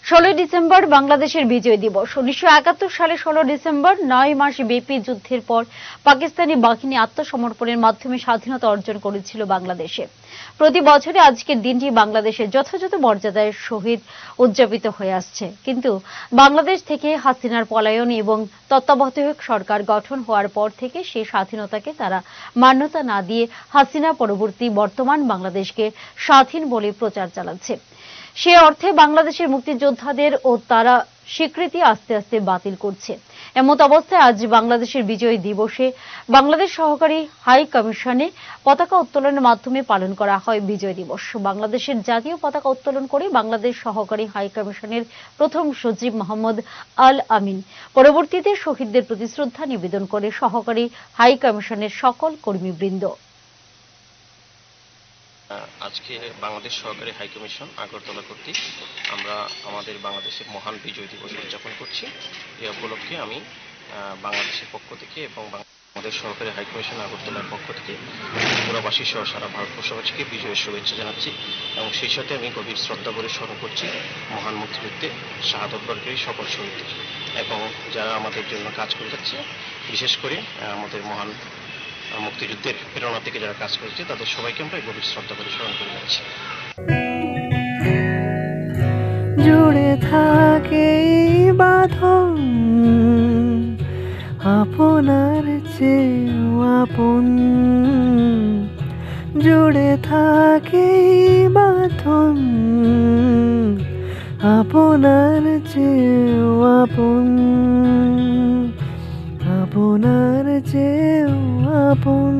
16 December বাংলাদেশের বিজয় দিবস। 1971 সালে 16 ডিসেম্বর 9 মাস ব্যাপী যুদ্ধের পর পাকিস্তানি বাহিনী আত্মসমর্পণের মাধ্যমে স্বাধীনতা অর্জন করেছিল বাংলাদেশে। প্রতি বছরে আজকের দিনটি বাংলাদেশে যথাযথ মর্যাদায় শহীদ উদযাপিত হয়ে আসছে। কিন্তু বাংলাদেশ থেকে হাসিনার পলায়ন এবং তত্ত্বাবধায়ক সরকার গঠন হওয়ার পর থেকে সেই স্বাধীনতাকে তারা মান্যতা না দিয়ে হাসিনা পরবর্তী বর্তমান বাংলাদেশকে স্বাধীন বলে প্রচার চালাচ্ছে। সে অর্থে বাংলাদেশের মুক্তিযোদ্ধাদের ও তারা স্বীকৃতি আস্তে আস্তে বাতিল করছে। এমত অবস্থায় আজ বাংলাদেশের বিজয় দিবসে বাংলাদেশ সহকারী হাই কমিশনে পতাকা উত্তোলনের মাধ্যমে পালন করা হয় বিজয় দিবস। বাংলাদেশের জাতীয় পতাকা উত্তোলন করে বাংলাদেশ সহকারী হাই কমিশনের প্রথম সচিব মোহাম্মদ আল আমিন পরবর্তীতে শহীদদের প্রতি শ্রদ্ধা নিবেদন করে সহকারী হাই কমিশনের সকল কর্মীবৃন্দ। আজকে বাংলাদেশ সহকারী হাইকমিশন আগরতলা কর্তৃক আমরা আমাদের বাংলাদেশের মহান বিজয় দিবস উদযাপন করছি। এই উপলক্ষে আমি বাংলাদেশের পক্ষ থেকে এবং বাংলাদেশ সহকারী হাইকমিশন আগরতলার পক্ষ থেকে ত্রিপুরাবাসী সহ সারা ভারতবর্ষবাসীকে বিজয়ের শুভেচ্ছা জানাচ্ছি এবং সেই সাথে আমি গভীর শ্রদ্ধা করে স্মরণ করছি মহান মুক্তিযুদ্ধে শাহাদত বরণকারী সকল শহীদদের এবং যারা আমাদের জন্য কাজ করে যাচ্ছে, বিশেষ করে আমাদের মহান মুক্তিযুদ্ধের প্রেরণা থেকে যারা কাজ করেছে তাদের সবাইকে আমরা গভীর শ্রদ্ধা করে স্মরণ করে যাচ্ছি। জুড়ে থাকে বাঁধন আপনার চেয়েও আপন, জুড়ে থাকে বাঁধন আপনার চেয়েও আপন, আপনার চেয়েও আপন।